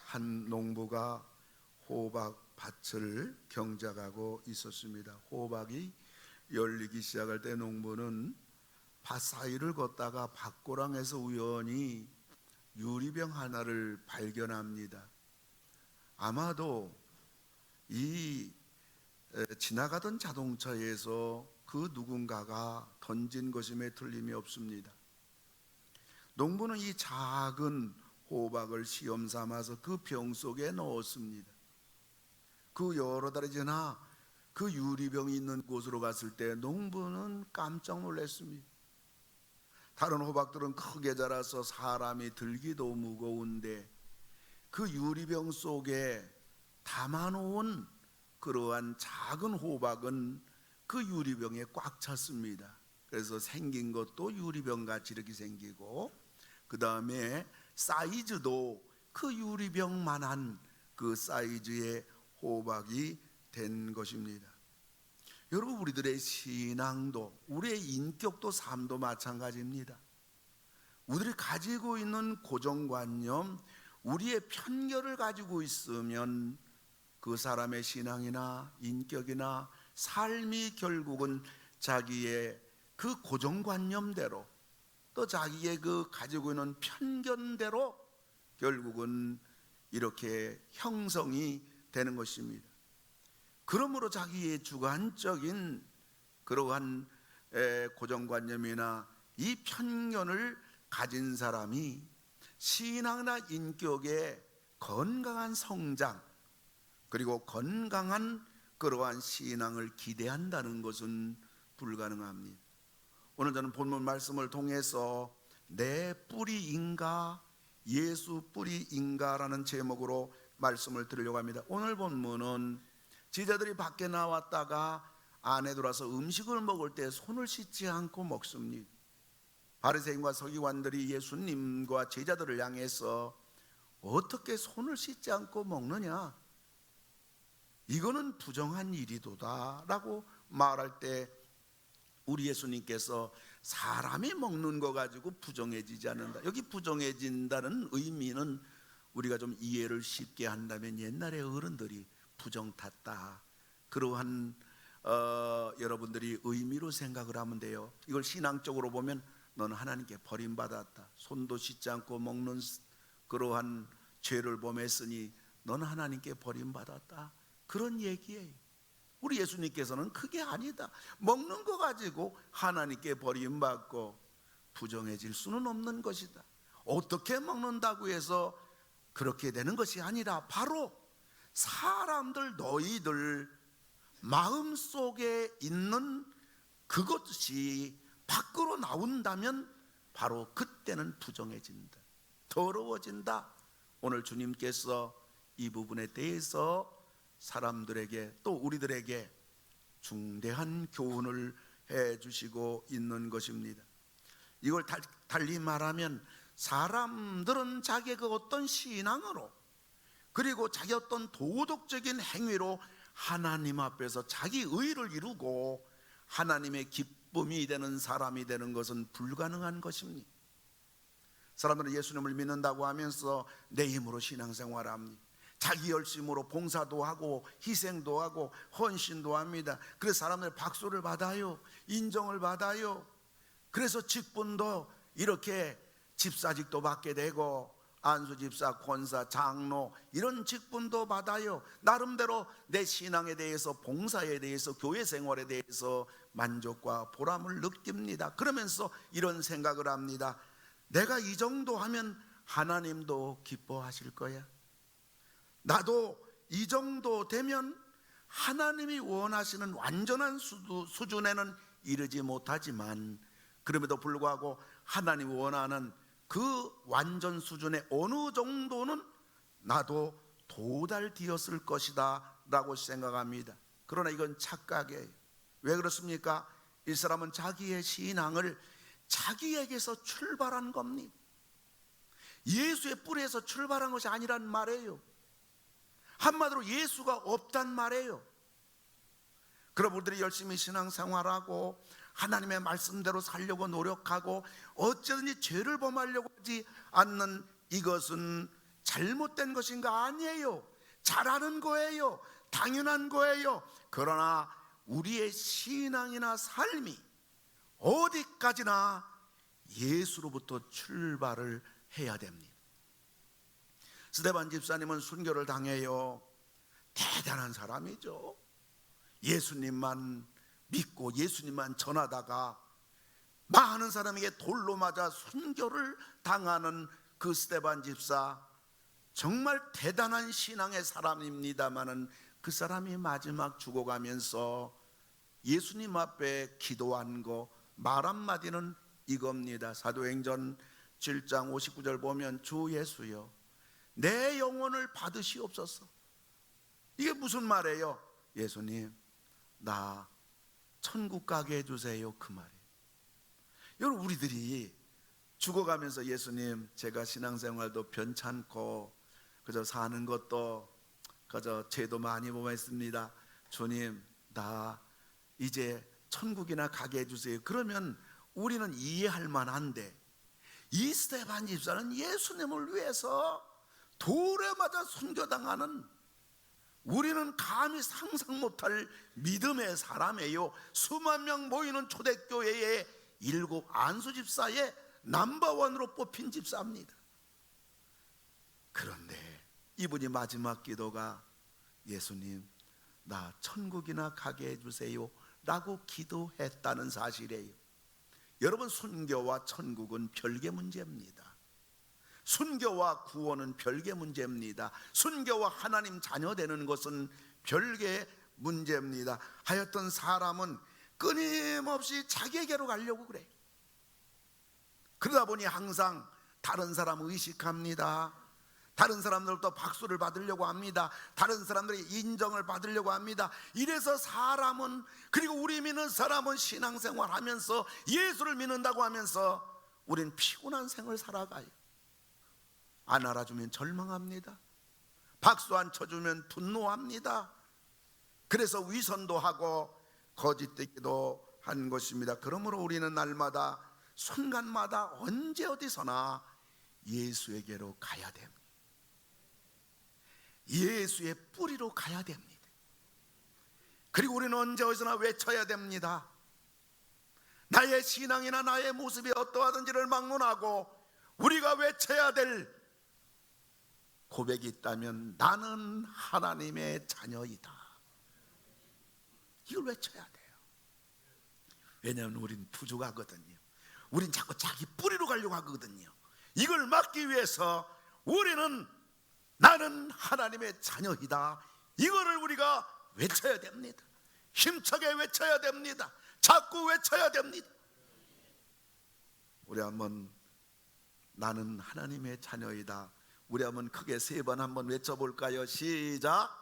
한 농부가 호박 밭을 경작하고 있었습니다. 호박이 열리기 시작할 때 농부는 밭 사이를 걷다가 밭고랑에서 우연히 유리병 하나를 발견합니다. 아마도 이 지나가던 자동차에서 그 누군가가 던진 것임에 틀림이 없습니다. 농부는 이 작은 호박을 시험 삼아서 그 병 속에 넣었습니다. 그 여러 달이 지나 그 유리병이 있는 곳으로 갔을 때 농부는 깜짝 놀랐습니다. 다른 호박들은 크게 자라서 사람이 들기도 무거운데 그 유리병 속에 담아놓은 그러한 작은 호박은 그 유리병에 꽉 찼습니다. 그래서 생긴 것도 유리병같이 이렇게 생기고, 그 다음에 사이즈도 그 유리병만한 그 사이즈의 호박이 된 것입니다. 여러분, 우리들의 신앙도, 우리의 인격도, 삶도 마찬가지입니다. 우리들이 가지고 있는 고정관념, 우리의 편견을 가지고 있으면 그 사람의 신앙이나 인격이나 삶이 결국은 자기의 그 고정관념대로, 또 자기의 그 가지고 있는 편견대로 결국은 이렇게 형성이 되는 것입니다. 그러므로 자기의 주관적인 그러한 고정관념이나 이 편견을 가진 사람이 신앙이나 인격의 건강한 성장, 그리고 건강한 그러한 신앙을 기대한다는 것은 불가능합니다. 오늘 저는 본문 말씀을 통해서 내 뿌리인가 예수 뿌리인가라는 제목으로 말씀을 드리려고 합니다. 오늘 본문은 제자들이 밖에 나왔다가 안에 들어와서 음식을 먹을 때 손을 씻지 않고 먹습니다. 바리새인과 서기관들이 예수님과 제자들을 향해서 어떻게 손을 씻지 않고 먹느냐, 이거는 부정한 일이도다 라고 말할 때 우리 예수님께서 사람이 먹는 거 가지고 부정해지지 않는다, 여기 부정해진다는 의미는 우리가 좀 이해를 쉽게 한다면 옛날에 어른들이 부정 탔다, 그러한 여러분들이 의미로 생각을 하면 돼요. 이걸 신앙적으로 보면 너는 하나님께 버림받았다, 손도 씻지 않고 먹는 그러한 죄를 범했으니 너는 하나님께 버림받았다, 그런 얘기예요. 우리 예수님께서는 그게 아니다, 먹는 거 가지고 하나님께 버림받고 부정해질 수는 없는 것이다, 어떻게 먹는다고 해서 그렇게 되는 것이 아니라 바로 사람들, 너희들 마음속에 있는 그것이 밖으로 나온다면 바로 그때는 부정해진다, 더러워진다. 오늘 주님께서 이 부분에 대해서 사람들에게 또 우리들에게 중대한 교훈을 해주시고 있는 것입니다. 이걸 달리 말하면 사람들은 자기의 그 어떤 신앙으로, 그리고 자기 어떤 도덕적인 행위로 하나님 앞에서 자기 의를 이루고 하나님의 기쁨이 되는 사람이 되는 것은 불가능한 것입니다. 사람들은 예수님을 믿는다고 하면서 내 힘으로 신앙생활을 합니다. 자기 열심으로 봉사도 하고 희생도 하고 헌신도 합니다. 그래서 사람들 박수를 받아요, 인정을 받아요. 그래서 직분도 이렇게 집사직도 받게 되고 안수집사, 권사, 장로 이런 직분도 받아요. 나름대로 내 신앙에 대해서, 봉사에 대해서, 교회 생활에 대해서 만족과 보람을 느낍니다. 그러면서 이런 생각을 합니다. 내가 이 정도 하면 하나님도 기뻐하실 거야, 나도 이 정도 되면 하나님이 원하시는 완전한 수준에는 이르지 못하지만 그럼에도 불구하고 하나님이 원하는 그 완전 수준의 어느 정도는 나도 도달되었을 것이다 라고 생각합니다. 그러나 이건 착각이에요. 왜 그렇습니까? 이 사람은 자기의 신앙을 자기에게서 출발한 겁니다. 예수의 뿌리에서 출발한 것이 아니란 말이에요. 한마디로 예수가 없단 말이에요. 그럼 우리들이 열심히 신앙생활하고 하나님의 말씀대로 살려고 노력하고 어쩌든지 죄를 범하려고 하지 않는 이것은 잘못된 것인가? 아니에요. 잘하는 거예요. 당연한 거예요. 그러나 우리의 신앙이나 삶이 어디까지나 예수로부터 출발을 해야 됩니다. 스데반 집사님은 순교를 당해요. 대단한 사람이죠. 예수님만 믿고 예수님만 전하다가 많은 사람에게 돌로 맞아 순교를 당하는 그 스데반 집사, 정말 대단한 신앙의 사람입니다마는 그 사람이 마지막 죽어가면서 예수님 앞에 기도한 거 말 한마디는 이겁니다. 사도행전 7장 59절 보면 주 예수여 내 영혼을 받으시옵소서. 이게 무슨 말이에요? 예수님 나 천국 가게 해주세요, 그 말이에요. 여러분, 우리들이 죽어가면서 예수님 제가 신앙생활도 변찮고 그저 사는 것도 그저 죄도 많이 범했습니다. 주님 나 이제 천국이나 가게 해주세요. 그러면 우리는 이해할 만한데, 이 스데반 집사는 예수님을 위해서 돌에 맞아 순교당하는, 우리는 감히 상상 못할 믿음의 사람이에요. 수만 명 모이는 초대교회의 7 안수 집사의 넘버원으로 뽑힌 집사입니다. 그런데 이분이 마지막 기도가 예수님 나 천국이나 가게 해주세요 라고 기도했다는 사실이에요. 여러분, 순교와 천국은 별개 문제입니다. 순교와 구원은 별개 문제입니다. 순교와 하나님 자녀 되는 것은 별개 문제입니다. 하여튼 사람은 끊임없이 자기에게로 가려고 그래. 그러다 보니 항상 다른 사람 의식합니다. 다른 사람들부터 박수를 받으려고 합니다. 다른 사람들의 인정을 받으려고 합니다. 이래서 사람은, 그리고 우리 믿는 사람은 신앙생활 하면서 예수를 믿는다고 하면서 우린 피곤한 생을 살아가요. 안 알아주면 절망합니다. 박수 안 쳐주면 분노합니다. 그래서 위선도 하고 거짓되기도 한 것입니다. 그러므로 우리는 날마다 순간마다 언제 어디서나 예수에게로 가야 됩니다. 예수의 뿌리로 가야 됩니다. 그리고 우리는 언제 어디서나 외쳐야 됩니다. 나의 신앙이나 나의 모습이 어떠하든지를 막론하고 우리가 외쳐야 될 고백이 있다면 나는 하나님의 자녀이다. 이걸 외쳐야 돼요. 왜냐하면 우린 부족하거든요. 우린 자꾸 자기 뿌리로 가려고 하거든요. 이걸 막기 위해서 우리는 나는 하나님의 자녀이다, 이거를 우리가 외쳐야 됩니다. 힘차게 외쳐야 됩니다. 자꾸 외쳐야 됩니다. 우리 한번 나는 하나님의 자녀이다, 우리 한번 크게 3번 한번 외쳐볼까요? 시작.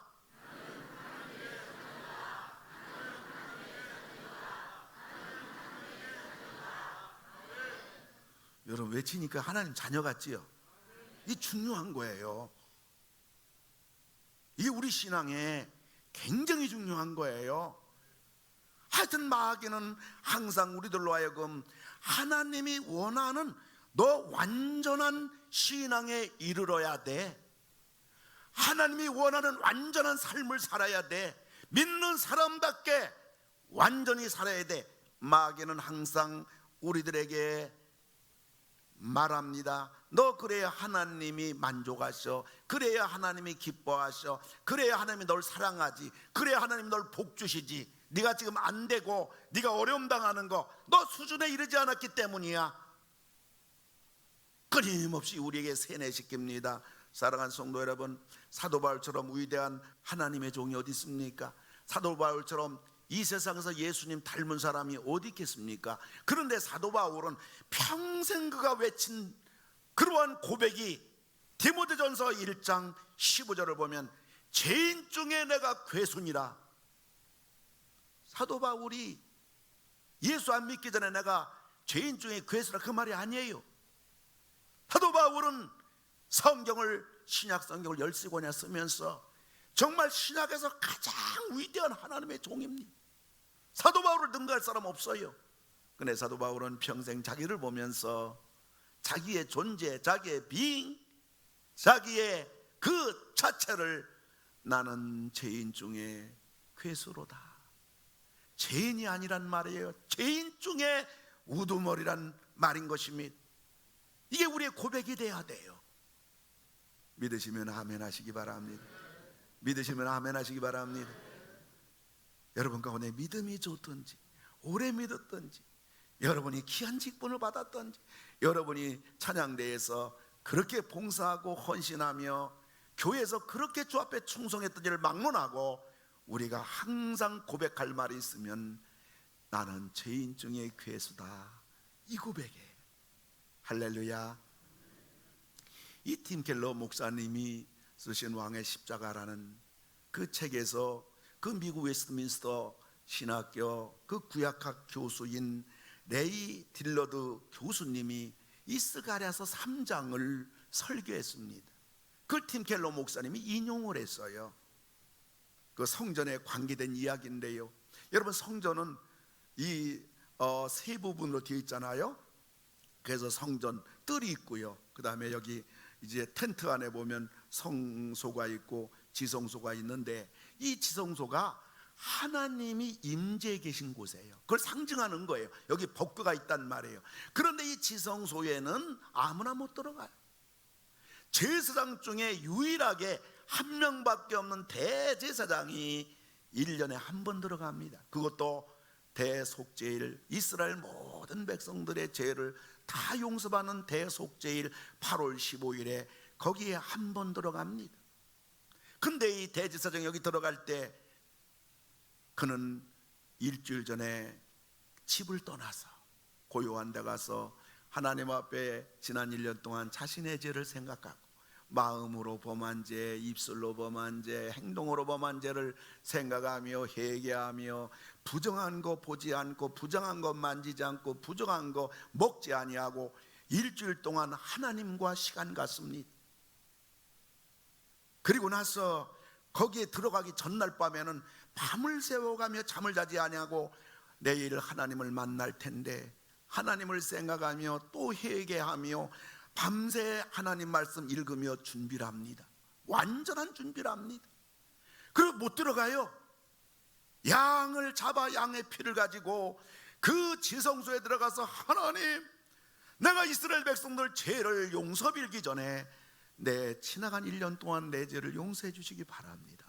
여러분, 외치니까 하나님 자녀 같지요? 이 중요한 거예요. 이게 우리 신앙에 굉장히 중요한 거예요. 하여튼 마귀는 항상 우리들로 하여금 하나님이 원하는 너 완전한 신앙에 이르러야 돼, 하나님이 원하는 완전한 삶을 살아야 돼, 믿는 사람답게 완전히 살아야 돼. 마귀는 항상 우리들에게 말합니다. 너 그래야 하나님이 만족하셔, 그래야 하나님이 기뻐하셔, 그래야 하나님이 널 사랑하지, 그래야 하나님이 널 복주시지. 네가 지금 안 되고 네가 어려움 당하는 거 너 수준에 이르지 않았기 때문이야. 끊임없이 우리에게 세뇌시킵니다. 사랑하는 성도 여러분, 사도 바울처럼 위대한 하나님의 종이 어디 있습니까? 사도 바울처럼 이 세상에서 예수님 닮은 사람이 어디 있겠습니까? 그런데 사도 바울은 평생 그가 외친 그러한 고백이 디모데전서 1장 15절을 보면 죄인 중에 내가 괴순이라. 사도 바울이 예수 안 믿기 전에 내가 죄인 중에 괴수라, 그 말이 아니에요. 사도 바울은 성경을, 신약 성경을 13권이나 쓰면서 정말 신약에서 가장 위대한 하나님의 종입니다. 사도 바울을 능가할 사람 없어요. 근데 사도 바울은 평생 자기를 보면서 자기의 존재, 자기의 being, 자기의 그 자체를 나는 죄인 중에 괴수로다. 죄인이 아니란 말이에요. 죄인 중에 우두머리란 말인 것입니다. 이게 우리의 고백이 돼야 돼요. 믿으시면 아멘 하시기 바랍니다. 믿으시면 아멘 하시기 바랍니다. 여러분 가운데 믿음이 좋든지 오래 믿었든지, 여러분이 귀한 직분을 받았든지, 여러분이 찬양대에서 그렇게 봉사하고 헌신하며 교회에서 그렇게 주 앞에 충성했던지를 막론하고 우리가 항상 고백할 말이 있으면 나는 죄인 중에 괴수다, 이 고백에 할렐루야. 이 팀 켈러 목사님이 쓰신 왕의 십자가라는 그 책에서 그 미국 웨스트민스터 신학교 그 구약학 교수인 레이 딜러드 교수님이 이 스가랴서 3장을 설교했습니다. 그걸 팀 켈러 목사님이 인용을 했어요. 그 성전에 관계된 이야기인데요, 여러분 성전은 이 세 부분으로 되어 있잖아요. 그래서 성전 뜰이 있고요, 그 다음에 여기 이제 텐트 안에 보면 성소가 있고 지성소가 있는데, 이 지성소가 하나님이 임재해 계신 곳이에요. 그걸 상징하는 거예요. 여기 법궤가 있단 말이에요. 그런데 이 지성소에는 아무나 못 들어가요. 제사장 중에 유일하게 한 명밖에 없는 대제사장이 1년에 한 번 들어갑니다. 그것도 대속죄일, 이스라엘 모든 백성들의 죄를 다 용서받는 대속죄일 8월 15일에 거기에 한 번 들어갑니다. 근데 이 대제사장이 여기 들어갈 때 그는 일주일 전에 집을 떠나서 고요한 데 가서 하나님 앞에 지난 1년 동안 자신의 죄를 생각하고, 마음으로 범한 죄, 입술로 범한 죄, 행동으로 범한 죄를 생각하며 회개하며, 부정한 거 보지 않고, 부정한 거 만지지 않고, 부정한 거 먹지 아니하고 일주일 동안 하나님과 시간 갖습니다. 그리고 나서 거기에 들어가기 전날 밤에는 밤을 새워가며 잠을 자지 아니하고 내일 하나님을 만날 텐데 하나님을 생각하며 또 회개하며 밤새 하나님 말씀 읽으며 준비를 합니다. 완전한 준비를 합니다. 그리고 못 들어가요. 양을 잡아 양의 피를 가지고 그 지성소에 들어가서, 하나님, 내가 이스라엘 백성들 죄를 용서 빌기 전에 내 지나간 1년 동안 내 죄를 용서해 주시기 바랍니다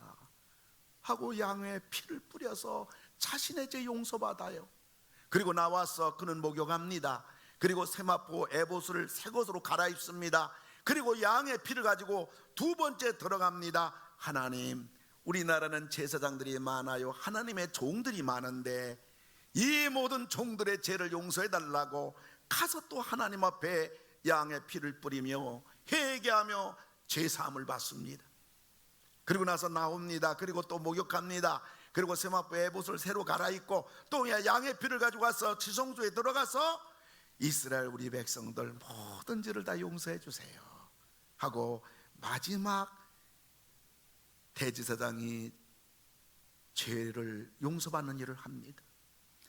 하고 양의 피를 뿌려서 자신의 죄 용서받아요. 그리고 나와서 그는 목욕합니다. 그리고 세마포 에봇을 새 것으로 갈아입습니다. 그리고 양의 피를 가지고 두 번째 들어갑니다. 하나님, 우리나라는 제사장들이 많아요. 하나님의 종들이 많은데 이 모든 종들의 죄를 용서해 달라고 가서 또 하나님 앞에 양의 피를 뿌리며 회개하며 죄사함을 받습니다. 그리고 나서 나옵니다. 그리고 또 목욕합니다. 그리고 세마포 에봇을 새로 갈아입고 또 양의 피를 가지고 가서 지성소에 들어가서 이스라엘 우리 백성들 모든 죄를 다 용서해 주세요 하고 마지막 대제사장이 죄를 용서받는 일을 합니다.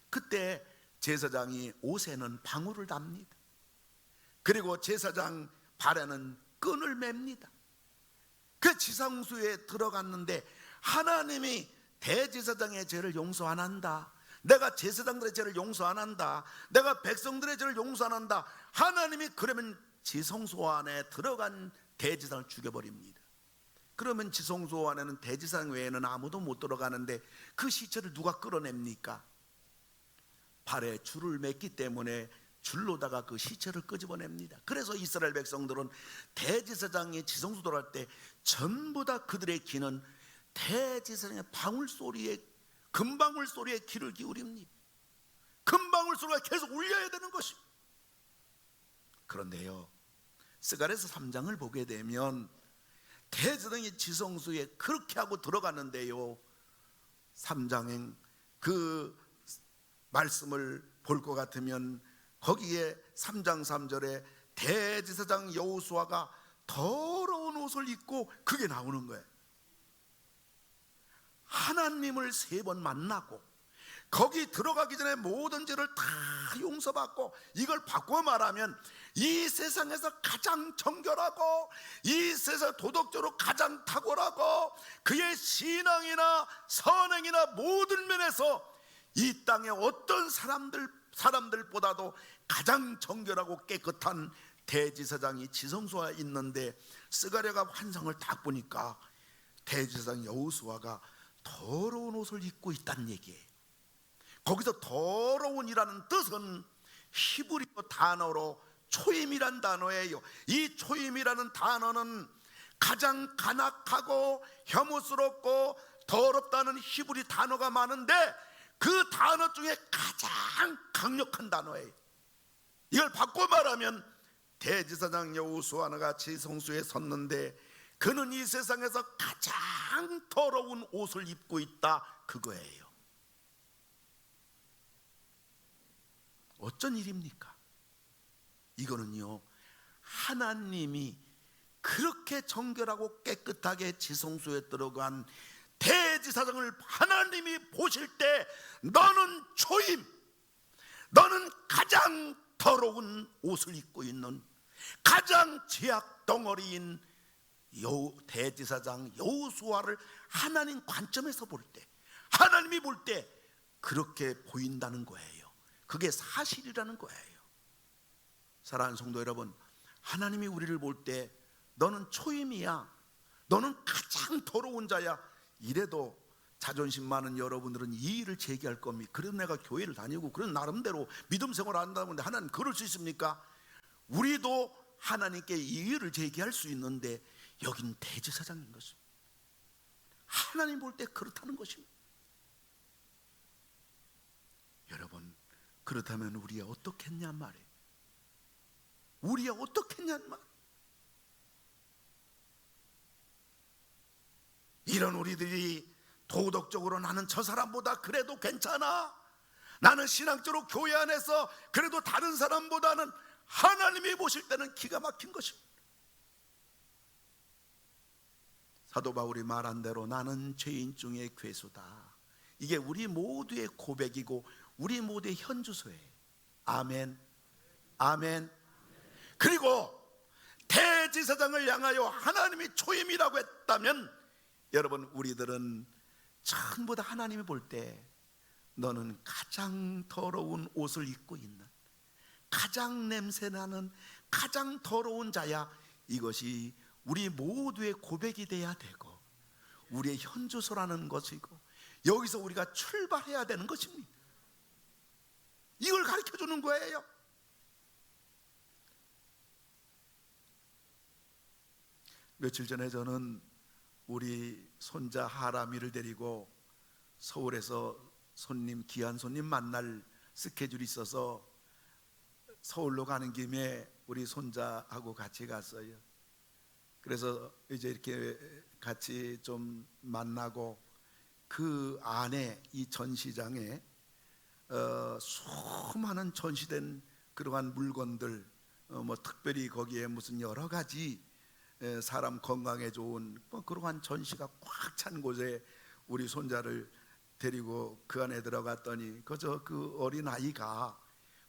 그때 제사장이 옷에는 방울을 답니다. 그리고 제사장 발에는 끈을 맵니다. 그 지성소에 들어갔는데 하나님이 대제사장의 죄를 용서 안 한다, 내가 제사장들의 죄를 용서 안 한다, 내가 백성들의 죄를 용서 안 한다, 하나님이 그러면 지성소 안에 들어간 대제사장을 죽여버립니다. 그러면 지성소 안에는 대제사장 외에는 아무도 못 들어가는데 그 시체를 누가 끌어냅니까? 발에 줄을 맸기 때문에 줄로다가 그 시체를 끄집어냅니다. 그래서 이스라엘 백성들은 대제사장이 지성소 들어갈 때 전부 다 그들의 귀는 대제사장의 방울 소리에, 금방울 소리에 귀를 기울입니다. 금방울 소리가 계속 울려야 되는 것입니다. 그런데요, 스가랴서 3장을 보게 되면 대제사장이 지성소에 그렇게 하고 들어갔는데요, 3장행 그 말씀을 볼 것 같으면 거기에 3장 3절에 대제사장 여호수아가 더러운 옷을 입고 그게 나오는 거예요. 하나님을 3번 만나고 거기 들어가기 전에 모든 죄를 다 용서받고, 이걸 바꿔 말하면 이 세상에서 가장 정결하고 이 세상 도덕적으로 가장 탁월하고 그의 신앙이나 선행이나 모든 면에서 이 땅의 어떤 사람들보다도 가장 정결하고 깨끗한 대제사장이 지성소에 있는데, 스가랴가 환상을 딱 보니까 대제사장 여호수아가 더러운 옷을 입고 있다는 얘기예요. 거기서 더러운이라는 뜻은 히브리어 단어로 초임이란 단어예요. 이 초임이라는 단어는 가장 간악하고 혐오스럽고 더럽다는 히브리 단어가 많은데 그 단어 중에 가장 강력한 단어예요. 이걸 바꿔 말하면 대제사장 여호수아가 지성소에 섰는데 그는 이 세상에서 가장 더러운 옷을 입고 있다, 그거예요. 어쩐 일입니까? 이거는요, 하나님이 그렇게 정결하고 깨끗하게 지성소에 들어간 대제사장을 하나님이 보실 때 너는 초임, 너는 가장 더러운 옷을 입고 있는 가장 죄악 덩어리인 대제사장 여호수아를 하나님 관점에서 볼 때, 하나님이 볼 때 그렇게 보인다는 거예요. 그게 사실이라는 거예요. 사랑하는 성도 여러분, 하나님이 우리를 볼 때 너는 초임이야, 너는 가장 더러운 자야, 이래도 자존심 많은 여러분들은 이의를 제기할 겁니다. 그래도 내가 교회를 다니고 그런 나름대로 믿음 생활을 한다는데 하나님 그럴 수 있습니까? 우리도 하나님께 이의를 제기할 수 있는데 여긴 대제사장인 것입니다. 하나님 볼 때 그렇다는 것입니다. 여러분, 그렇다면 우리야 어떻겠냔 말이에요. 우리야 어떻겠냔 말이에요. 이런 우리들이 도덕적으로 나는 저 사람보다 그래도 괜찮아, 나는 신앙적으로 교회 안에서 그래도 다른 사람보다는, 하나님이 보실 때는 기가 막힌 것입니다. 사도 바울이 말한 대로 나는 죄인 중에 괴수다, 이게 우리 모두의 고백이고 우리 모두의 현주소예요. 아멘, 아멘. 그리고 대제사장을 향하여 하나님이 초임이라고 했다면, 여러분, 우리들은 전부 다 하나님이 볼 때 너는 가장 더러운 옷을 입고 있는, 가장 냄새나는 가장 더러운 자야, 이것이 우리 모두의 고백이 돼야 되고 우리의 현주소라는 것이고 여기서 우리가 출발해야 되는 것입니다. 이걸 가르쳐 주는 거예요. 며칠 전에 저는 우리 손자 하람이를 데리고 서울에서 귀한 손님 만날 스케줄이 있어서 서울로 가는 김에 우리 손자하고 같이 갔어요. 그래서 이제 이렇게 같이 좀 만나고 그 안에 이 전시장에 수많은 전시된 그러한 물건들, 뭐 특별히 거기에 무슨 여러 가지 사람 건강에 좋은 뭐 그러한 전시가 꽉 찬 곳에 우리 손자를 데리고 그 안에 들어갔더니 그저 그 어린 아이가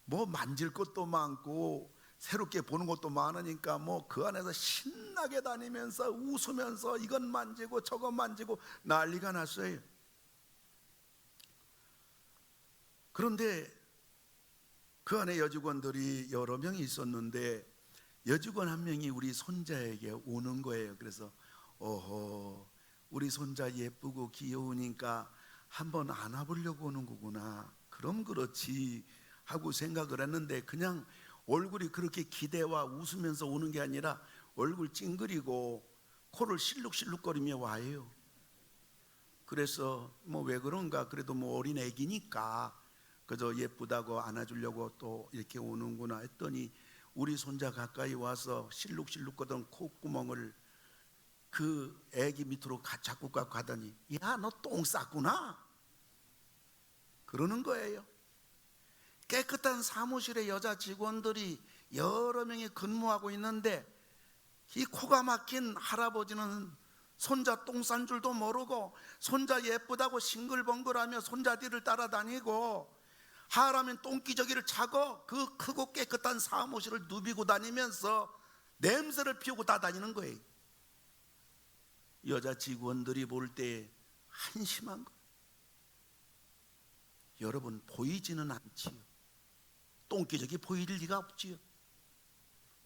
뭐 만질 것도 많고 새롭게 보는 것도 많으니까 뭐 그 안에서 신나게 다니면서 웃으면서 이건 만지고 저건 만지고 난리가 났어요. 그런데 그 안에 여직원들이 여러 명이 있었는데 여직원 한 명이 우리 손자에게 오는 거예요. 그래서 우리 손자 예쁘고 귀여우니까 한번 안아보려고 오는 거구나, 그럼 그렇지 하고 생각을 했는데, 그냥 얼굴이 그렇게 기대와 웃으면서 오는 게 아니라 얼굴 찡그리고 코를 실룩실룩거리며 와요. 그래서 뭐 왜 그런가, 그래도 뭐 어린 애기니까 그저 예쁘다고 안아주려고 또 이렇게 오는구나 했더니 우리 손자 가까이 와서 실룩실룩거리던 콧구멍을 그 애기 밑으로 자꾸 가더니 야, 너 똥 쌌구나 그러는 거예요. 깨끗한 사무실에 여자 직원들이 여러 명이 근무하고 있는데 이 코가 막힌 할아버지는 손자 똥 싼 줄도 모르고 손자 예쁘다고 싱글벙글하며 손자 뒤를 따라다니고 하라면 똥기저귀를 차고 그 크고 깨끗한 사무실을 누비고 다니면서 냄새를 피우고 다 다니는 거예요. 여자 직원들이 볼 때 한심한 거. 여러분, 보이지는 않지요. 똥기저귀 보일 리가 없지요.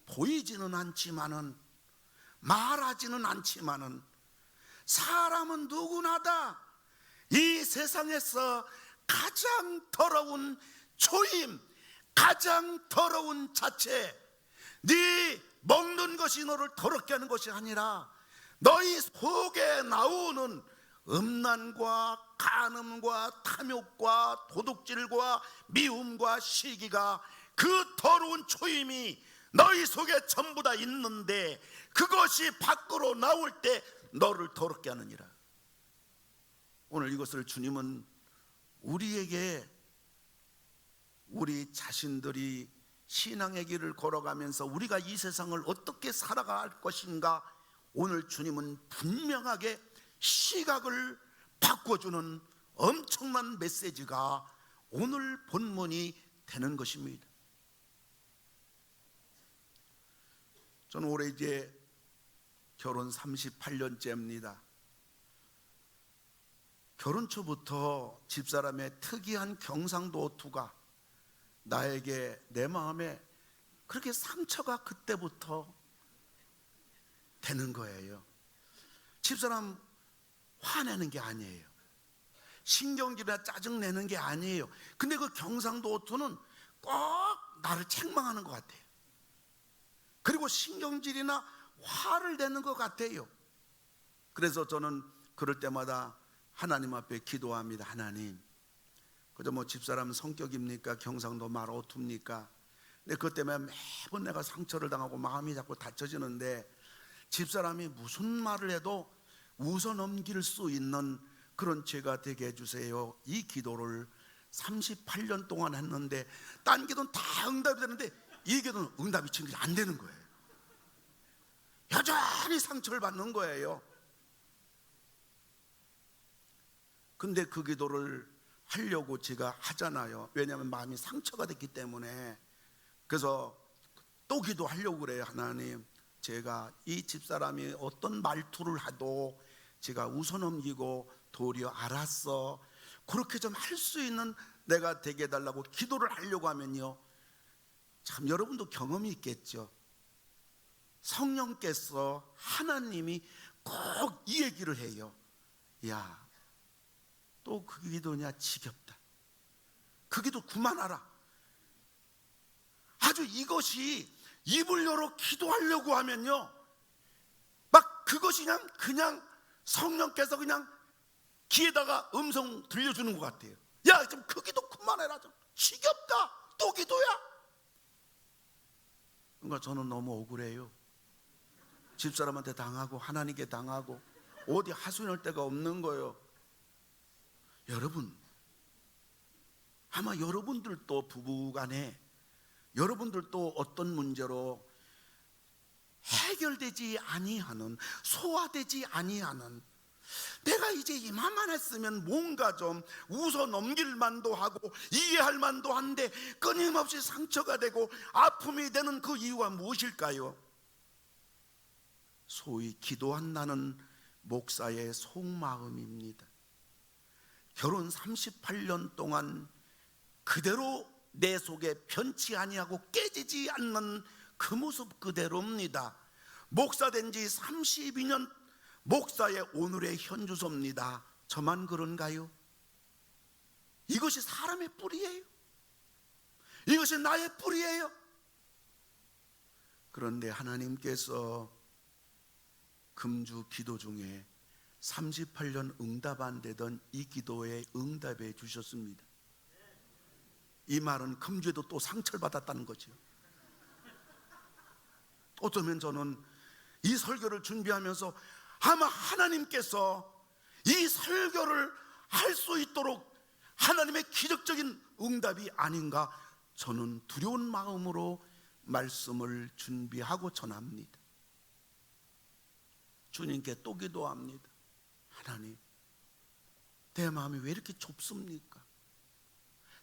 보이지는 않지만은, 말하지는 않지만은, 사람은 누구나 다 이 세상에서 가장 더러운 초임, 가장 더러운 자체, 네 먹는 것이 너를 더럽게 하는 것이 아니라 너희 속에 나오는 음란과 간음과 탐욕과 도둑질과 미움과 시기가, 그 더러운 초임이 너희 속에 전부 다 있는데 그것이 밖으로 나올 때 너를 더럽게 하느니라. 오늘 이것을 주님은 우리에게, 우리 자신들이 신앙의 길을 걸어가면서 우리가 이 세상을 어떻게 살아갈 것인가, 오늘 주님은 분명하게 시각을 바꿔주는 엄청난 메시지가 오늘 본문이 되는 것입니다. 저는 올해 이제 결혼 38년째입니다. 결혼 초부터 집사람의 특이한 경상도어투가 나에게, 내 마음에 그렇게 상처가 그때부터 되는 거예요. 집사람 화내는 게 아니에요. 신경질이나 짜증내는 게 아니에요. 근데 그 경상도어투는 꼭 나를 책망하는 것 같아요. 그리고 신경질이나 화를 내는 것 같아요. 그래서 저는 그럴 때마다 하나님 앞에 기도합니다. 하나님, 그저 뭐 집사람 성격입니까? 경상도 말 어투입니까? 근데 그것 때문에 매번 내가 상처를 당하고 마음이 자꾸 다쳐지는데, 집사람이 무슨 말을 해도 웃어 넘길 수 있는 그런 죄가 되게 해주세요. 이 기도를 38년 동안 했는데, 딴 기도는 다 응답이 되는데 이 기도는 응답이 지금 안 되는 거예요. 여전히 상처를 받는 거예요. 근데 그 기도를 하려고 제가 하잖아요. 왜냐하면 마음이 상처가 됐기 때문에. 그래서 또 기도하려고 그래요. 하나님, 제가 이 집사람이 어떤 말투를 하도 제가 웃어넘기고 도리어 알았어, 그렇게 좀 할 수 있는 내가 되게 해달라고 기도를 하려고 하면요, 참 여러분도 경험이 있겠죠. 성령께서, 하나님이 꼭 이 얘기를 해요. 야, 또 그 기도냐, 지겹다. 그 기도 그만하라. 아주 이것이 입을 열어 기도하려고 하면요, 막 그것이 그냥 성령께서 그냥 귀에다가 음성 들려주는 것 같아요. 야, 좀 그 기도 그만해라. 좀 지겹다. 또 기도야. 그러니까 저는 너무 억울해요. 집사람한테 당하고 하나님께 당하고 어디 하소연할 데가 없는 거예요. 여러분, 아마 여러분들도 부부간에 여러분들도 어떤 문제로 해결되지 아니하는, 소화되지 아니하는, 내가 이제 이만만 했으면 뭔가 좀 웃어 넘길 만도 하고 이해할 만도 한데 끊임없이 상처가 되고 아픔이 되는 그 이유가 무엇일까요? 소위 기도한다는 목사의 속마음입니다. 결혼 38년 동안 그대로 내 속에 변치 아니하고 깨지지 않는 그 모습 그대로입니다. 목사된 지 32년 목사의 오늘의 현주소입니다. 저만 그런가요? 이것이 사람의 뿌리예요. 이것이 나의 뿌리예요. 그런데 하나님께서 금주 기도 중에 38년 응답 안 되던 이 기도에 응답해 주셨습니다. 이 말은 금주에도 또 상처를 받았다는 거죠. 어쩌면 저는 이 설교를 준비하면서 아마 하나님께서 이 설교를 할 수 있도록 하나님의 기적적인 응답이 아닌가, 저는 두려운 마음으로 말씀을 준비하고 전합니다. 주님께 또 기도합니다. 하나님, 내 마음이 왜 이렇게 좁습니까?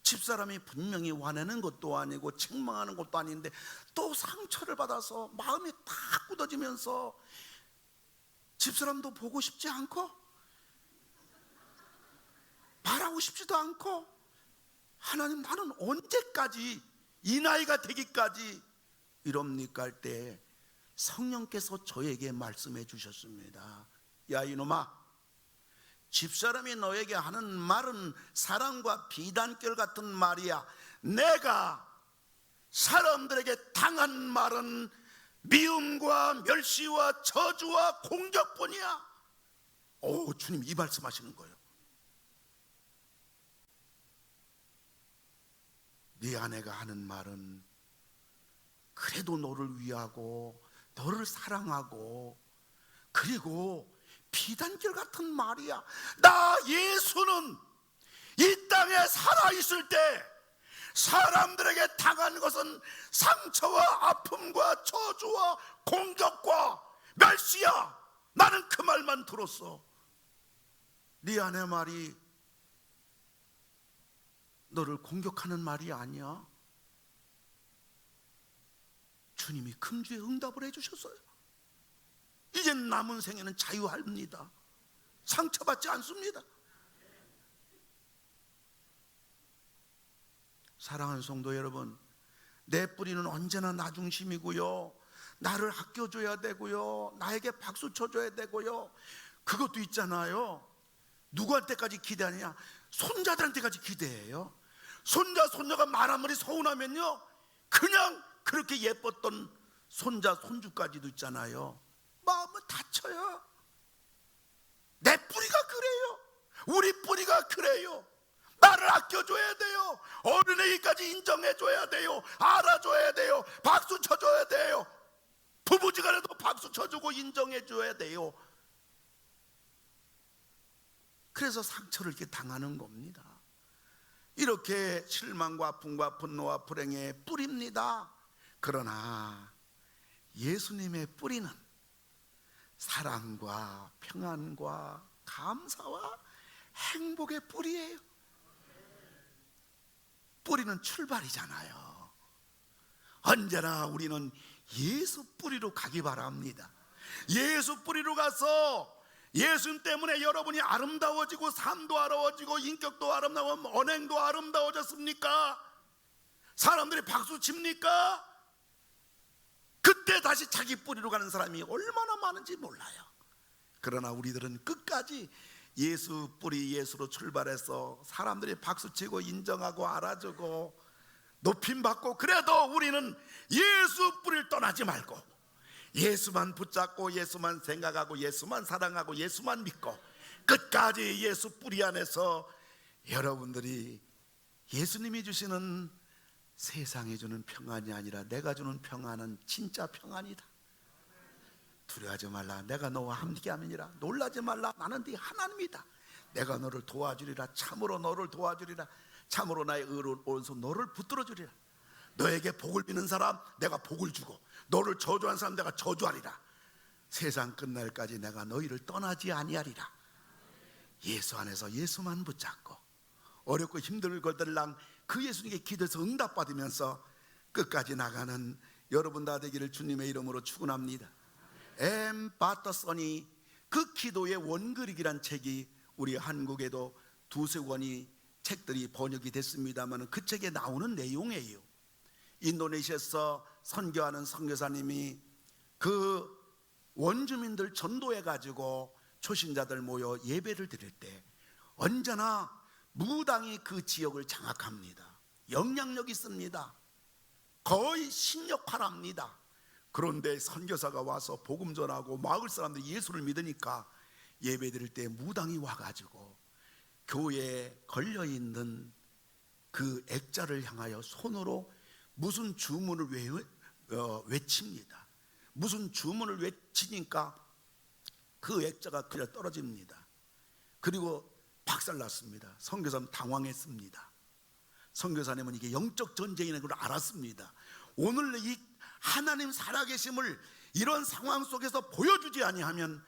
집사람이 분명히 화내는 것도 아니고 책망하는 것도 아닌데 또 상처를 받아서 마음이 다 굳어지면서 집사람도 보고 싶지 않고 바라고 싶지도 않고, 하나님, 나는 언제까지 이 나이가 되기까지 이럽니까 할 때 성령께서 저에게 말씀해 주셨습니다. 야 이놈아, 집사람이 너에게 하는 말은 사랑과 비단결 같은 말이야. 내가 사람들에게 당한 말은 미움과 멸시와 저주와 공격뿐이야. 오, 주님 이 말씀하시는 거예요. 네 아내가 하는 말은 그래도 너를 위하고 너를 사랑하고, 그리고 비단결 같은 말이야. 나 예수는 이 땅에 살아있을 때 사람들에게 당한 것은 상처와 아픔과 저주와 공격과 멸시야. 나는 그 말만 들었어. 네 아내 말이 너를 공격하는 말이 아니야. 주님이 금주에 응답을 해주셨어요. 이제 남은 생에는 자유합니다. 상처받지 않습니다. 사랑하는 성도 여러분, 내 뿌리는 언제나 나 중심이고요, 나를 아껴줘야 되고요, 나에게 박수 쳐줘야 되고요. 그것도 있잖아요. 누구한테까지 기대하느냐? 손자들한테까지 기대해요. 손자 손녀가 말 한마디 서운하면요, 그냥 그렇게 예뻤던 손자 손주까지도 있잖아요. 마음은 다쳐요. 내 뿌리가 그래요. 우리 뿌리가 그래요. 나를 아껴줘야 돼요. 어른에게까지 인정해줘야 돼요. 알아줘야 돼요. 박수 쳐줘야 돼요. 부부지간에도 박수 쳐주고 인정해줘야 돼요. 그래서 상처를 이렇게 당하는 겁니다. 이렇게 실망과 아픔과 분노와 불행의 뿌리입니다. 그러나 예수님의 뿌리는 사랑과 평안과 감사와 행복의 뿌리예요. 뿌리는 출발이잖아요. 언제나 우리는 예수 뿌리로 가기 바랍니다. 예수 뿌리로 가서 예수님 때문에 여러분이 아름다워지고 삶도 아름다워지고 인격도 아름다워 언행도 아름다워졌습니까? 사람들이 박수 칩니까? 그때 다시 자기 뿌리로 가는 사람이 얼마나 많은지 몰라요. 그러나 우리들은 끝까지 예수 뿌리, 예수로 출발해서 사람들이 박수치고 인정하고 알아주고 높임받고, 그래도 우리는 예수 뿌리를 떠나지 말고 예수만 붙잡고 예수만 생각하고 예수만 사랑하고 예수만 믿고 끝까지 예수 뿌리 안에서 여러분들이 예수님이 주시는 세상이 주는 평안이 아니라 내가 주는 평안은 진짜 평안이다. 두려워하지 말라. 내가 너와 함께함이니라. 놀라지 말라. 나는 네 하나님이다. 내가 너를 도와주리라. 참으로 너를 도와주리라. 참으로 나의 의로운 오른손 너를 붙들어 주리라. 너에게 복을 비는 사람 내가 복을 주고 너를 저주한 사람 내가 저주하리라. 세상 끝날까지 내가 너희를 떠나지 아니하리라. 예수 안에서 예수만 붙잡고 어렵고 힘들 것들랑 그 예수님께 기도해서 응답받으면서 끝까지 나가는 여러분 다 되기를 주님의 이름으로 축원합니다. M. 바터슨이 그 기도의 원그리기란 책이 우리 한국에도 두세 권이 책들이 번역이 됐습니다만 그 책에 나오는 내용이에요. 인도네시아에서 선교하는 선교사님이 그 원주민들 전도해 가지고 초신자들 모여 예배를 드릴 때 언제나 무당이 그 지역을 장악합니다. 영향력 있습니다. 거의 신역화랍니다. 그런데 선교사가 와서 복음 전하고 마을 사람들이 예수를 믿으니까 예배 드릴 때 무당이 와가지고 교회에 걸려있는 그 액자를 향하여 손으로 무슨 주문을 외칩니다. 무슨 주문을 외치니까 그 액자가 그냥 떨어집니다. 그리고 박살났습니다. 선교사는 당황했습니다. 선교사님은 이게 영적 전쟁이라는 걸 알았습니다. 오늘 이 하나님 살아계심을 이런 상황 속에서 보여주지 아니하면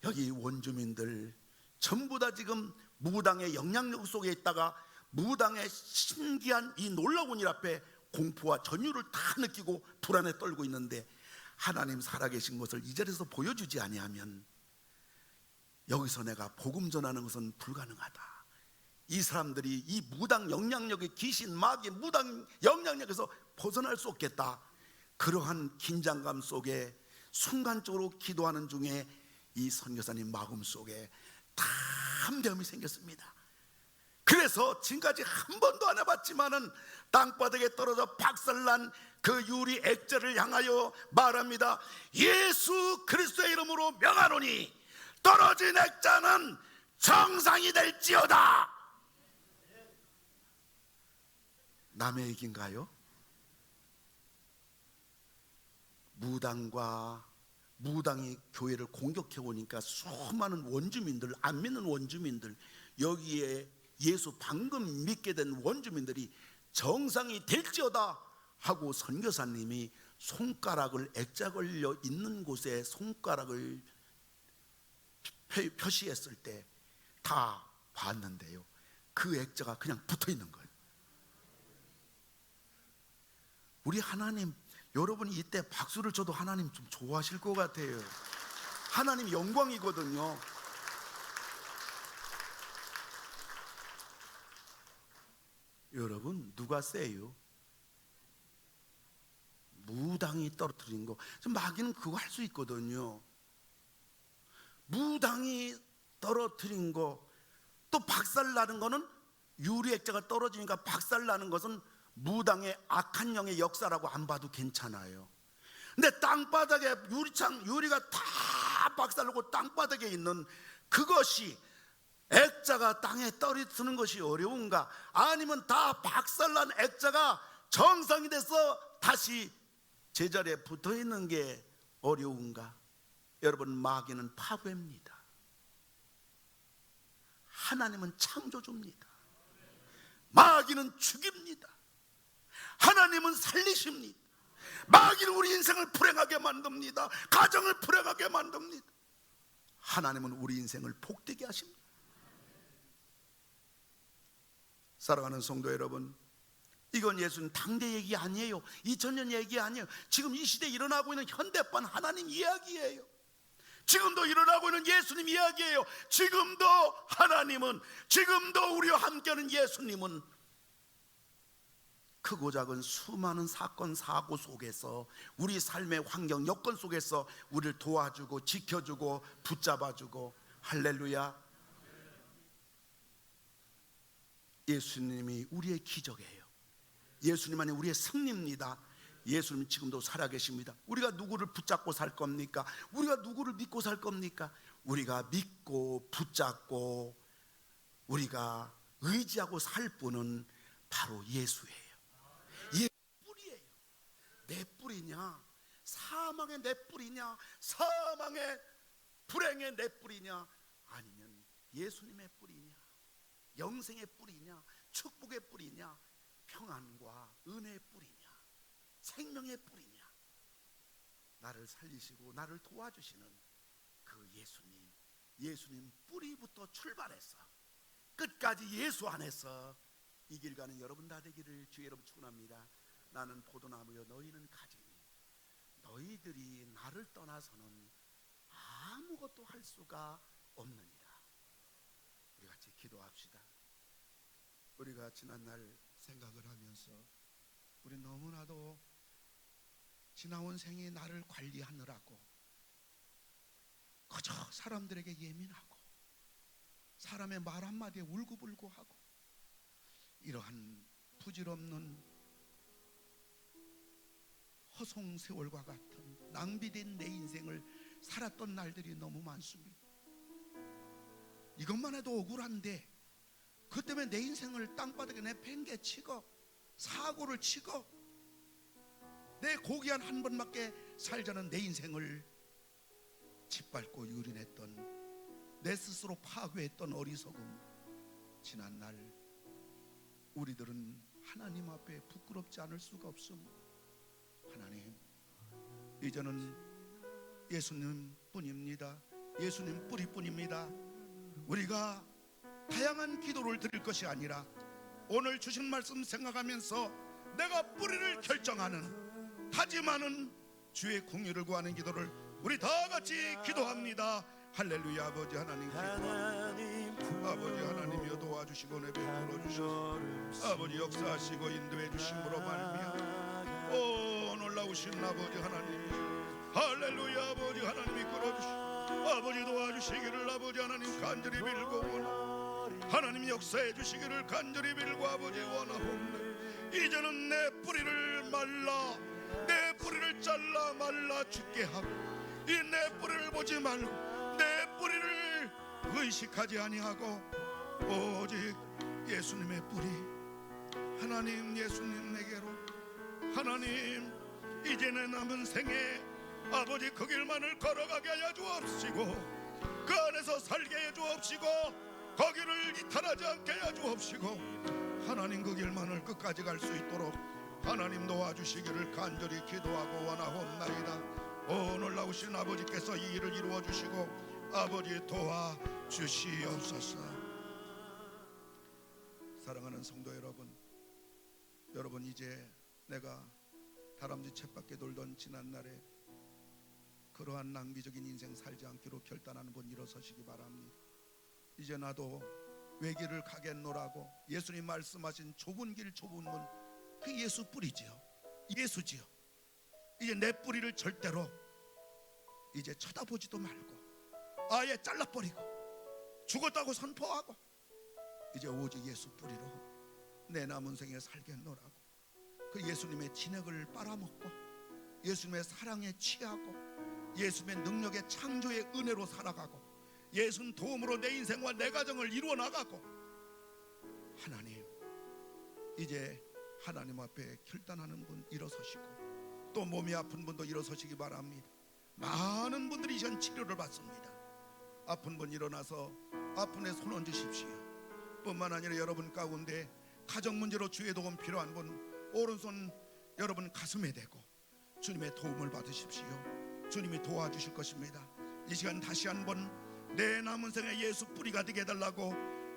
여기 원주민들 전부 다 지금 무당의 영향력 속에 있다가 무당의 신기한 이 놀라운 일 앞에 공포와 전율을 다 느끼고 불안에 떨고 있는데, 하나님 살아계신 것을 이 자리에서 보여주지 아니하면 여기서 내가 복음 전하는 것은 불가능하다. 이 사람들이 이 무당 영향력의 귀신 마귀 무당 영향력에서 벗어날 수 없겠다. 그러한 긴장감 속에 순간적으로 기도하는 중에 이 선교사님 마음속에 담대함이 생겼습니다. 그래서 지금까지 한 번도 안 해봤지만은 땅바닥에 떨어져 박살난 그 유리 액자를 향하여 말합니다. 예수 그리스도의 이름으로 명하노니 떨어진 액자는 정상이 될지어다. 남의 얘기인가요? 무당이 교회를 공격해 오니까 수많은 원주민들, 안 믿는 원주민들, 여기에 예수 방금 믿게 된 원주민들이 정상이 될지어다 하고 선교사님이 손가락을 액자 걸려 있는 곳에 손가락을 표시했을 때 다 봤는데요, 그 액자가 그냥 붙어 있는 거예요. 우리 하나님, 여러분이 이때 박수를 쳐도 하나님 좀 좋아하실 것 같아요. 하나님 영광이거든요. 여러분, 누가 세요? 무당이 떨어뜨린 거. 마귀는 그거 할 수 있거든요. 무당이 떨어뜨린 거, 또 박살나는 거는 유리 액자가 떨어지니까 박살나는 것은 무당의 악한 영의 역사라고 안 봐도 괜찮아요. 근데 땅바닥에 유리가 다 박살나고 땅바닥에 있는 그것이 액자가 땅에 떨어뜨리는 것이 어려운가? 아니면 다 박살난 액자가 정상이 돼서 다시 제자리에 붙어 있는 게 어려운가? 여러분, 마귀는 파괴입니다. 하나님은 창조주입니다. 마귀는 죽입니다. 하나님은 살리십니다. 마귀는 우리 인생을 불행하게 만듭니다. 가정을 불행하게 만듭니다. 하나님은 우리 인생을 복되게 하십니다. 사랑하는 성도 여러분, 이건 예수님 당대 얘기 아니에요. 2000년 얘기 아니에요. 지금 이 시대에 일어나고 있는 현대판 하나님 이야기예요. 지금도 일어나고 있는 예수님 이야기예요. 지금도 하나님은, 지금도 우리와 함께하는 예수님은 크고 작은 수많은 사건 사고 속에서, 우리 삶의 환경 여건 속에서 우리를 도와주고 지켜주고 붙잡아주고, 할렐루야. 예수님이 우리의 기적이에요. 예수님만이 우리의 승리입니다. 예수님 지금도 살아계십니다. 우리가 누구를 붙잡고 살 겁니까? 우리가 누구를 믿고 살 겁니까? 우리가 믿고 붙잡고 우리가 의지하고 살 분은 바로 예수예요. 예수 뿌리예요. 내 뿌리냐? 사망의 내 뿌리냐? 사망의 불행의 내 뿌리냐? 아니면 예수님의 뿌리냐? 영생의 뿌리냐? 축복의 뿌리냐? 평안과 은혜의 뿌리냐? 생명의 뿌리냐? 나를 살리시고 나를 도와주시는 그 예수님 뿌리부터 출발해서 끝까지 예수 안에서 이 길 가는 여러분 다 되기를 주의 이름 축원합니다. 나는 포도나무여 너희는 가지니 너희들이 나를 떠나서는 아무것도 할 수가 없느니라. 우리 같이 기도합시다. 우리가 지난날 생각을 하면서 우리 너무나도 지나온 생에 나를 관리하느라고 그저 사람들에게 예민하고 사람의 말 한마디에 울고불고하고 이러한 부질없는 허송세월과 같은 낭비된 내 인생을 살았던 날들이 너무 많습니다. 이것만 해도 억울한데 그 때문에 내 인생을 땅바닥에 내팽개치고 사고를 치고 내 고귀한 한 번밖에 살자는 내 인생을 짓밟고 유린했던, 내 스스로 파괴했던 어리석음, 지난날 우리들은 하나님 앞에 부끄럽지 않을 수가 없습니다. 하나님, 이제는 예수님 뿐입니다. 예수님 뿌리뿐입니다. 우리가 다양한 기도를 드릴 것이 아니라 오늘 주신 말씀 생각하면서 내가 뿌리를 결정하는 다짐하는 주의 긍휼을 구하는 기도를 우리 다 같이 기도합니다. 할렐루야. 아버지 하나님 기도합니다. 아버지 하나님이여 도와주시고 내베풀어 주시고 아버지 역사하시고 인도해 주심으로 말미암아 오 놀라우신 아버지 하나님 할렐루야. 아버지 하나님이 끌어주시고 아버지 도와주시기를 아버지 하나님 간절히 빌고 원하 하나님 역사해 주시기를 간절히 빌고 아버지 원하옵네. 이제는 내 뿌리를 말라 내 뿌리를 잘라 말라 죽게 하고 이 내 뿌리를 보지 말고 내 뿌리를 의식하지 아니하고 오직 예수님의 뿌리 하나님 예수님 내게로 하나님 이제 내 남은 생에 아버지 그 길만을 걸어가게 하여 주옵시고 그 안에서 살게 해 주옵시고 거기를 이탈하지 않게 해 주옵시고 하나님 그 길만을 끝까지 갈 수 있도록 하나님 도와주시기를 간절히 기도하고 원하옵나이다. 오 놀라우신 아버지께서 이 일을 이루어 주시고 아버지 도와주시옵소서. 사랑하는 성도 여러분, 여러분 이제 내가 다람쥐 쳇바퀴 돌던 지난날에 그러한 낭비적인 인생 살지 않기로 결단하는 분 일어서시기 바랍니다. 이제 나도 외길을 가겠노라고 예수님 말씀하신 좁은 길 좁은 문 그 예수 뿌리지요. 예수지요. 이제 내 뿌리를 절대로 이제 쳐다보지도 말고 아예 잘라버리고 죽었다고 선포하고 이제 오직 예수 뿌리로 내 남은 생에 살겠노라고 그 예수님의 진액을 빨아먹고 예수님의 사랑에 취하고 예수님의 능력의 창조의 은혜로 살아가고 예수님 도움으로 내 인생과 내 가정을 이루어 나가고 하나님 이제 하나님 앞에 결단하는 분 일어서시고 또 몸이 아픈 분도 일어서시기 바랍니다. 많은 분들이 현 치료를 받습니다. 아픈 분 일어나서 아픈 데 손 얹으십시오. 뿐만 아니라 여러분 가운데 가정 문제로 주의 도움 필요한 분 오른손 여러분 가슴에 대고 주님의 도움을 받으십시오. 주님이 도와주실 것입니다. 이 시간 다시 한번 내 남은 생에 예수 뿌리가 되게 해달라고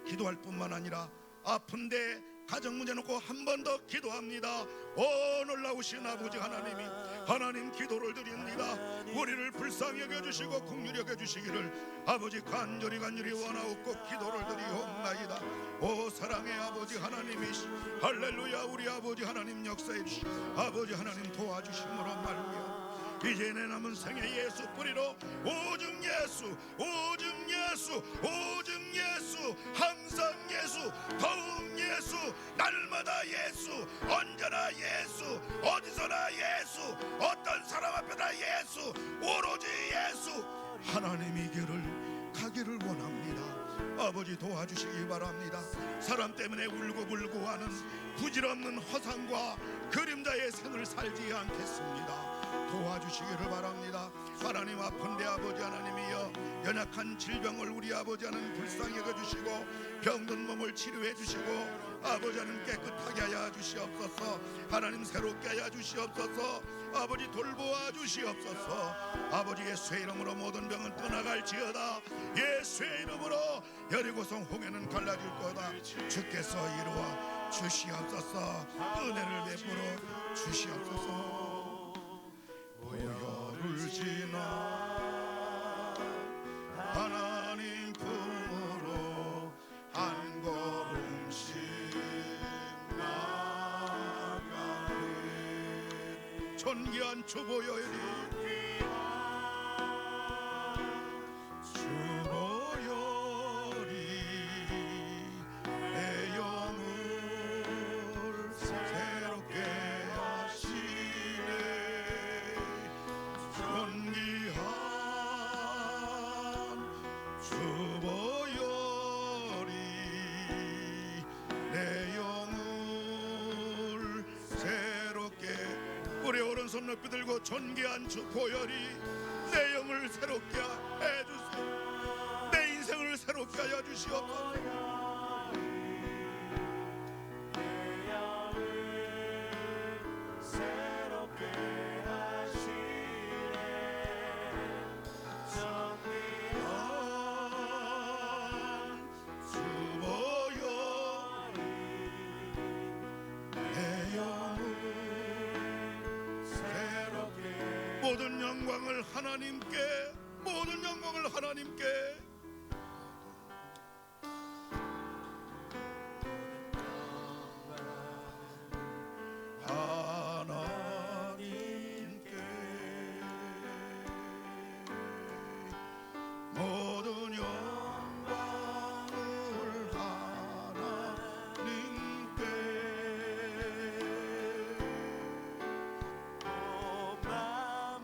기도할 뿐만 아니라 아픈데 가정 문제 놓고 한 번 더 기도합니다. 오 놀라우신 아버지 하나님이 하나님 기도를 드립니다. 우리를 불쌍히 여겨주시고 긍휼히 여겨주시기를 아버지 간절히 원하옵고 기도를 드리옵나이다. 오 사랑의 아버지 하나님이시 할렐루야. 우리 아버지 하나님 역사해 주시고 아버지 하나님 도와주심으로 말미암아 이제 내 남은 생에 예수 뿌리로 오직 예수 오직 예수 오직 예수 항상 예수 더욱 예수 날마다 예수 언제나 예수 어디서나 예수 어떤 사람 앞에나 예수 오로지 예수 하나님의 길을 가기를 원합니다. 아버지 도와주시기 바랍니다. 사람 때문에 울고불고 하는 부질없는 허상과 그림자의 생을 살지 않겠습니다. 도와주시기를 바랍니다. 하나님 아픈데 아버지 하나님이여 연약한 질병을 우리 아버지 하나님 불쌍히 여겨주시고 병든 몸을 치료해 주시고 아버지 하나님 깨끗하게 하여 주시옵소서. 하나님 새롭게 하여 주시옵소서. 아버지 돌보아 주시옵소서. 아버지 예수의 이름으로 모든 병은 떠나갈지어다. 예수의 이름으로 여리고성 홍해는 갈라질 거다. 주께서 이루어 주시옵소서. 은혜를 베풀어 주시옵소서. 보혈을 지나 하나님 품으로 한 걸음씩 나가네. 존귀한 주 보혈이 손 높이 들고 존귀한 주 보혈이 내 영을 새롭게 해주시오. 내 인생을 새롭게 하여 주시옵소서. 모든 영광을 하나님께, 모든 영광을 하나님께. 하나님께 모든 영광을 하나님께.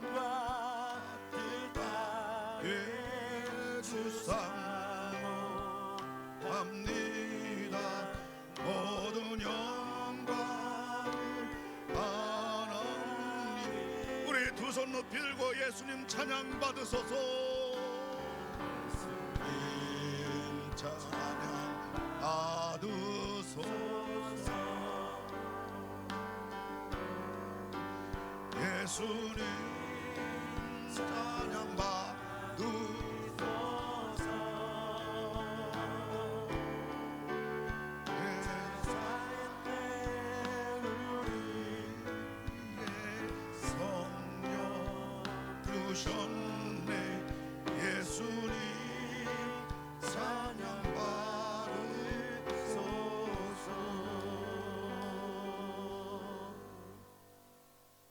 오만과 뜻하에 주사모합니다. 모든 영광을 하나님. 우리 두 손 높이 들고 예수님 찬양 받으소서. 예수님 찬양 받으소서. 예수님 찬양 받으소서. 주셨네. 예수님 찬양 받으소서.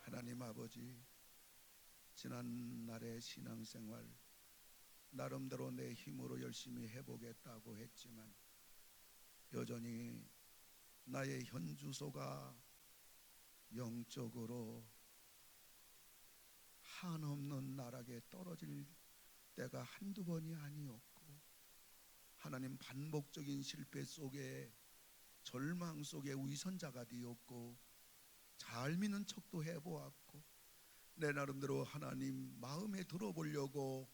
하나님 아버지, 지난 날의 신앙생활 나름대로 내 힘으로 열심히 해보겠다고 했지만 여전히 나의 현 주소가 영적으로 한없는 나락에 떨어질 때가 한두 번이 아니었고, 하나님 반복적인 실패 속에 절망 속에 위선자가 되었고, 잘 믿는 척도 해보았고, 내 나름대로 하나님 마음에 들어보려고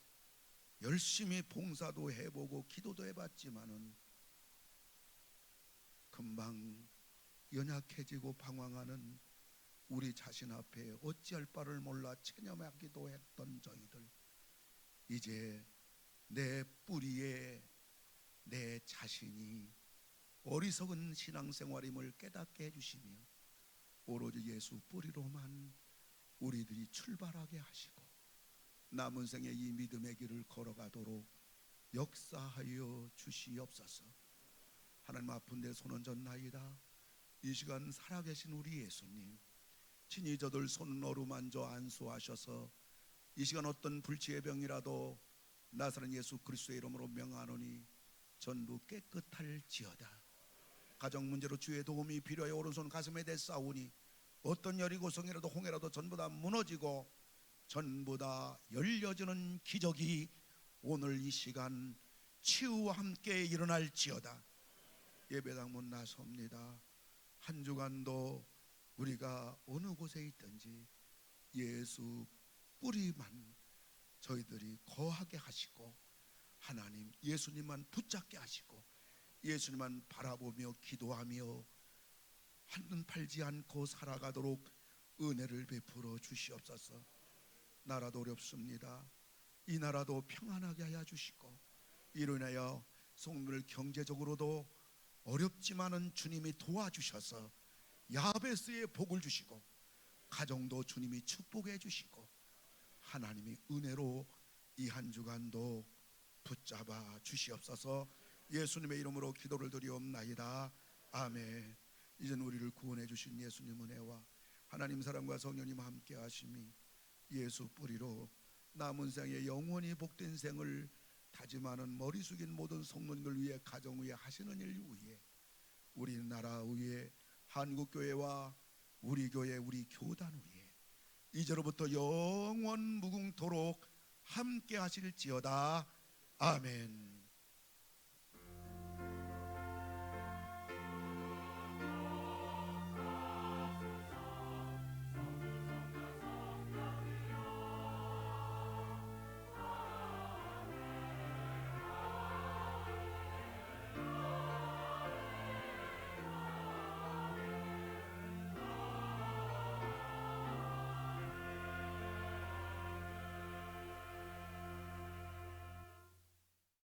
열심히 봉사도 해보고 기도도 해봤지만은 금방 연약해지고 방황하는 우리 자신 앞에 어찌할 바를 몰라 체념하기도 했던 저희들, 이제 내 뿌리에 내 자신이 어리석은 신앙생활임을 깨닫게 해주시며 오로지 예수 뿌리로만 우리들이 출발하게 하시고 남은 생에 이 믿음의 길을 걸어가도록 역사하여 주시옵소서. 하나님 아픈 데 손 얹었나이다. 이 시간 살아계신 우리 예수님, 친히 저들 손 어루만져 안수하셔서 이 시간 어떤 불치의 병이라도 나사렛 예수 그리스도의 이름으로 명하노니 전부 깨끗할지어다. 가정 문제로 주의 도움이 필요해 오른손 가슴에 대 싸우니 어떤 열이 고성이라도 홍해라도 전부 다 무너지고 전부 다 열려지는 기적이 오늘 이 시간 치유와 함께 일어날지어다. 예배당 문 나섭니다. 한 주간도 우리가 어느 곳에 있든지 예수 뿌리만 저희들이 거하게 하시고 하나님 예수님만 붙잡게 하시고 예수님만 바라보며 기도하며 한눈 팔지 않고 살아가도록 은혜를 베풀어 주시옵소서. 나라도 어렵습니다. 이 나라도 평안하게 하여 주시고 이로 인하여 성도를 경제적으로도 어렵지만은 주님이 도와주셔서 야베스의 복을 주시고 가정도 주님이 축복해 주시고 하나님이 은혜로 이 한 주간도 붙잡아 주시옵소서. 예수님의 이름으로 기도를 드리옵나이다. 아멘. 이젠 우리를 구원해 주신 예수님 은혜와 하나님 사랑과 성령님 함께 하심이 예수 뿌리로 남은 생에 영원히 복된 생을 다짐하는 머리 숙인 모든 성도님들 위해 가정 위에 하시는 일 위에 우리나라 위에 한국교회와 우리 교회 우리 교단 위에 이제로부터 영원 무궁토록 함께 하실지어다. 아멘.